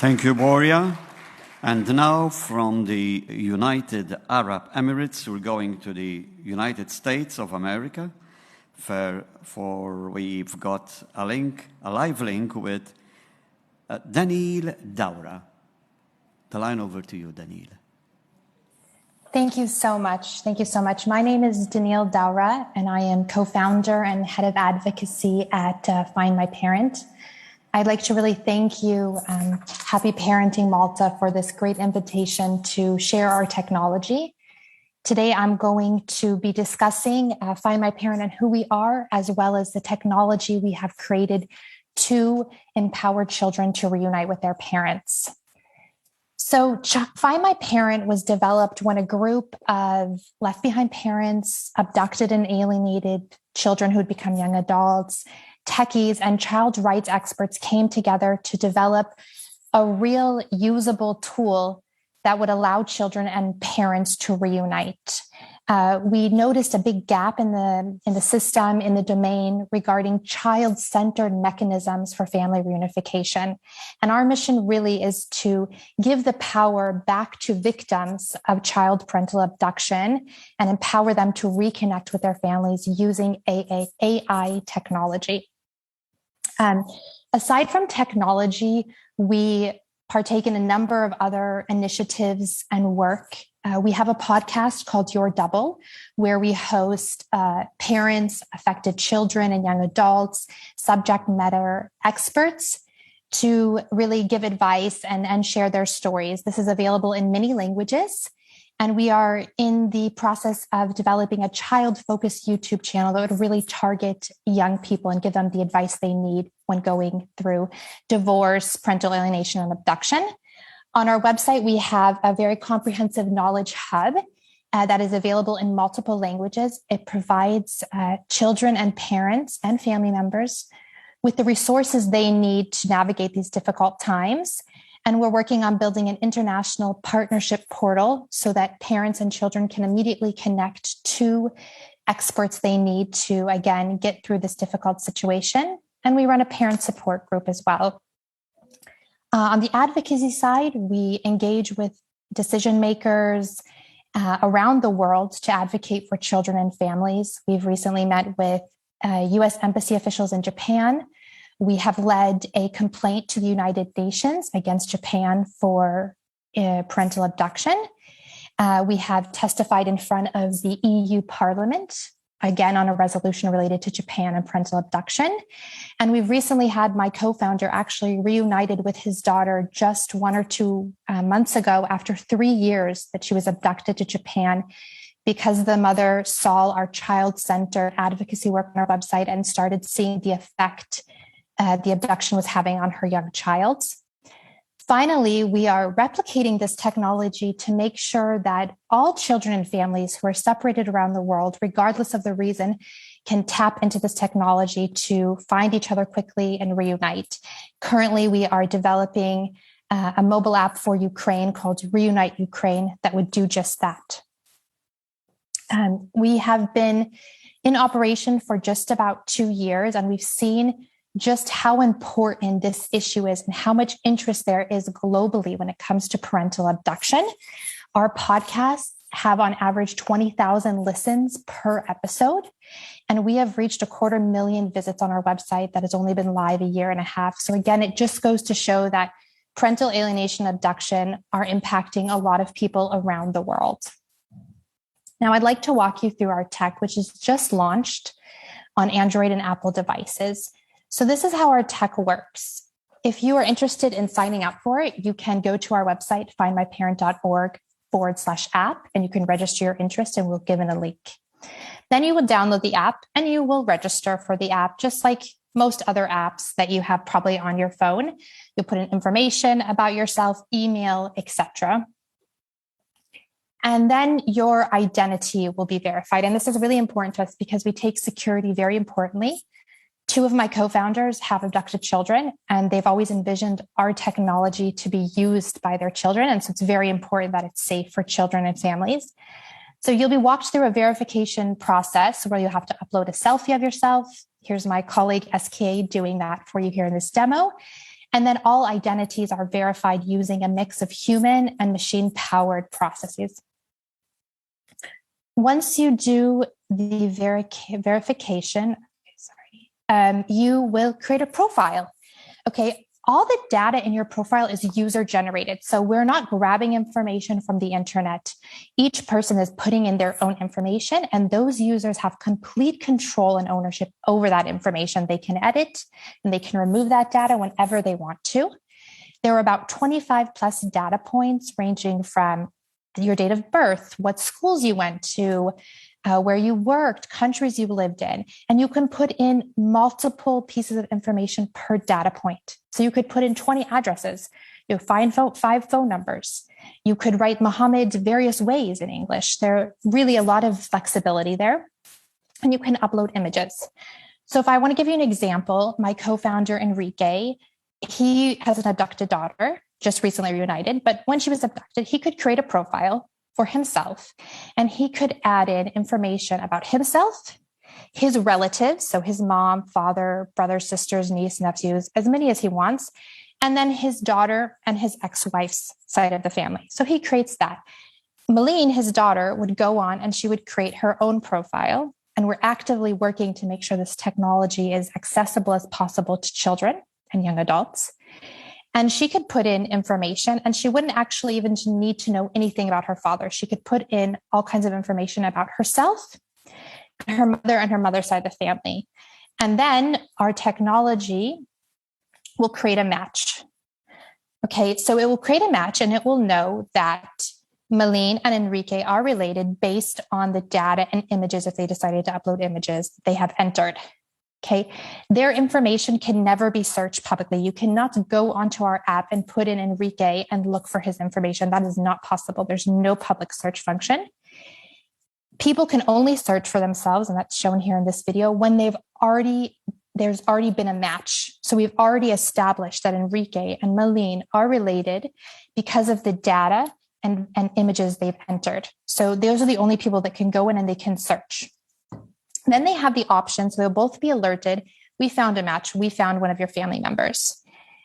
Thank you, Boria. And now from the United Arab Emirates, we're going to the United States of America. We've got a live link with Deanielle Dawra. The line over to you, Deanielle. Thank you so much. Thank you so much. My name is Deanielle Dawra, and I am co-founder and head of advocacy at Find My Parent. I'd like to really thank you, Happy Parenting Malta, for this great invitation to share our technology. Today, I'm going to be discussing Find My Parent and who we are, as well as the technology we have created to empower children to reunite with their parents. So Find My Parent was developed when a group of left behind parents, abducted and alienated children who had become young adults, techies, and child rights experts came together to develop a real usable tool that would allow children and parents to reunite. We noticed a big gap in the system, in the domain regarding child-centered mechanisms for family reunification. And our mission really is to give the power back to victims of child parental abduction and empower them to reconnect with their families using AI technology. Aside from technology, we partake in a number of other initiatives and work. We have a podcast called Your Double, where we host parents, affected children and young adults, subject matter experts to really give advice and share their stories. This is available in many languages. And we are in the process of developing a child-focused YouTube channel that would really target young people and give them the advice they need when going through divorce, parental alienation, and abduction. On our website, we have a very comprehensive knowledge hub that is available in multiple languages. It provides children and parents and family members with the resources they need to navigate these difficult times. And we're working on building an international partnership portal so that parents and children can immediately connect to experts they need to, again, get through this difficult situation. And we run a parent support group as well. On the advocacy side, we engage with decision makers around the world to advocate for children and families. We've recently met with U.S. embassy officials in Japan. We have led a complaint to the United Nations against Japan for parental abduction. We have testified in front of the EU Parliament, again, on a resolution related to Japan and parental abduction. And we've recently had my co-founder actually reunited with his daughter just 1 or 2 months ago after 3 years that she was abducted to Japan, because the mother saw our child-centered advocacy work on our website and started seeing the effect the abduction was having on her young child. Finally, we are replicating this technology to make sure that all children and families who are separated around the world, regardless of the reason, can tap into this technology to find each other quickly and reunite. Currently, we are developing a mobile app for Ukraine called Reunite Ukraine that would do just that. We have been in operation for just about 2 years, and we've seen just how important this issue is and how much interest there is globally when it comes to parental abduction. Our podcasts have on average 20,000 listens per episode, and we have reached 250,000 visits on our website that has only been live a year and a half. So again, it just goes to show that parental alienation and abduction are impacting a lot of people around the world. Now, I'd like to walk you through our tech, which is just launched on Android and Apple devices. So this is how our tech works. If you are interested in signing up for it, you can go to our website, findmyparent.org/app, and you can register your interest and we'll give it a link. Then you will download the app and you will register for the app, just like most other apps that you have probably on your phone. You'll put in information about yourself, email, etc. And then your identity will be verified. And this is really important to us because we take security very importantly. 2 of my co-founders have abducted children, and they've always envisioned our technology to be used by their children. And so it's very important that it's safe for children and families. So you'll be walked through a verification process where you'll have to upload a selfie of yourself. Here's my colleague SK doing that for you here in this demo. And then all identities are verified using a mix of human and machine-powered processes. Once you do the verification, you will create a profile. Okay, all the data in your profile is user-generated. So we're not grabbing information from the internet. Each person is putting in their own information, and those users have complete control and ownership over that information. They can edit and they can remove that data whenever they want to. There are about 25 plus data points ranging from your date of birth, what schools you went to, where you worked, countries you lived in, and you can put in multiple pieces of information per data point. So you could put in 20 addresses, you find 5 phone numbers. You could write Muhammad various ways in English. There are really a lot of flexibility there, and you can upload images. So if I want to give you an example, my co-founder Enrique, he has an abducted daughter, just recently reunited, but when she was abducted, he could create a profile for himself, and he could add in information about himself, his relatives, so his mom, father, brothers, sisters, niece, nephews, as many as he wants, and then his daughter and his ex-wife's side of the family. So he creates that. Malene, his daughter, would go on and she would create her own profile, and we're actively working to make sure this technology is accessible as possible to children and young adults. And she could put in information, and she wouldn't actually even need to know anything about her father. She could put in all kinds of information about herself, her mother, and her mother's side of the family. And then our technology will create a match. Okay, so it will create a match, and it will know that Malene and Enrique are related based on the data and images, if they decided to upload images, they have entered. Okay, their information can never be searched publicly. You cannot go onto our app and put in Enrique and look for his information. That is not possible. There's no public search function. People can only search for themselves, and that's shown here in this video, when there's already been a match. So we've already established that Enrique and Malene are related because of the data and images they've entered. So those are the only people that can go in and they can search. Then they have the option, so they'll both be alerted. We found a match. We found one of your family members.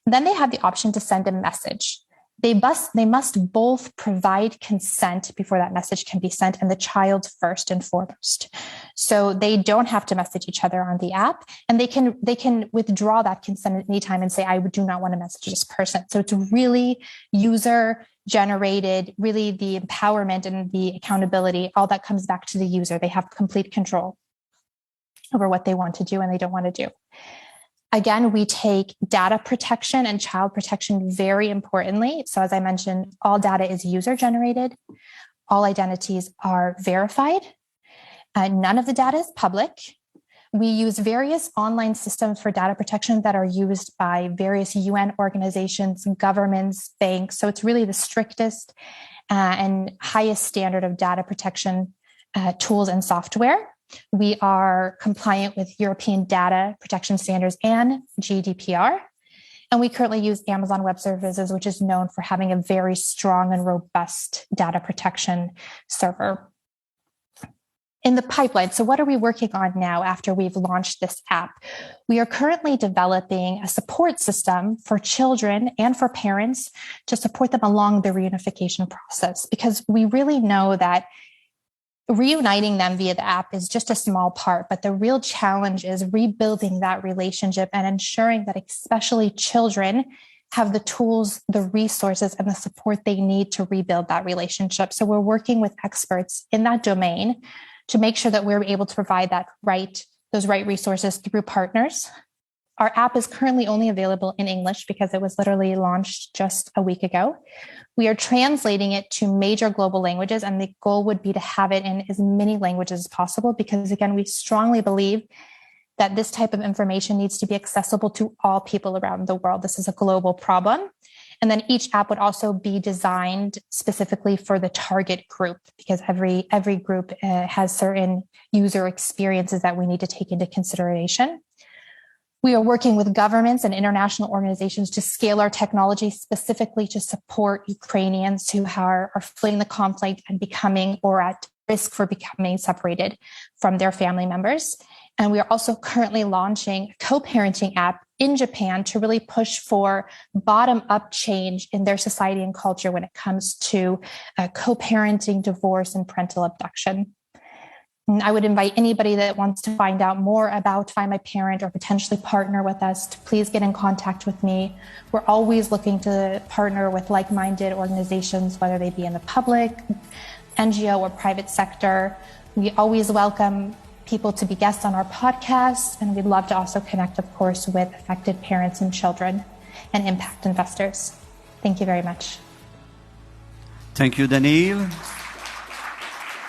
Then they have the option to send a message. They must both provide consent before that message can be sent, and the child first and foremost. So they don't have to message each other on the app, and they can withdraw that consent at any time and say, I do not want to message this person. So it's really user generated, really the empowerment and the accountability, all that comes back to the user. They have complete control over what they want to do and they don't want to do. Again, we take data protection and child protection very importantly. So as I mentioned, all data is user generated. All identities are verified. None of the data is public. We use various online systems for data protection that are used by various UN organizations, governments, banks. So it's really the strictest and highest standard of data protection tools and software. We are compliant with European data protection standards and GDPR. And we currently use Amazon Web Services, which is known for having a very strong and robust data protection server. In the pipeline, so what are we working on now after we've launched this app? We are currently developing a support system for children and for parents to support them along the reunification process, because we really know that reuniting them via the app is just a small part, but the real challenge is rebuilding that relationship and ensuring that especially children have the tools, the resources, and the support they need to rebuild that relationship. So we're working with experts in that domain to make sure that we're able to provide those right resources through partners. Our app is currently only available in English because it was literally launched just a week ago. We are translating it to major global languages, and the goal would be to have it in as many languages as possible because, again, we strongly believe that this type of information needs to be accessible to all people around the world. This is a global problem. And then each app would also be designed specifically for the target group, because every group has certain user experiences that we need to take into consideration. We are working with governments and international organizations to scale our technology specifically to support Ukrainians who are fleeing the conflict and becoming or at risk for becoming separated from their family members. And we are also currently launching a co-parenting app in Japan to really push for bottom-up change in their society and culture when it comes to co-parenting, divorce, and parental abduction. And I would invite anybody that wants to find out more about Find My Parent or potentially partner with us to please get in contact with me. We're always looking to partner with like-minded organizations, whether they be in the public, NGO, or private sector. We always welcome people to be guests on our podcast, and we'd love to also connect, of course, with affected parents and children and impact investors. Thank you very much. Thank you, Deanielle.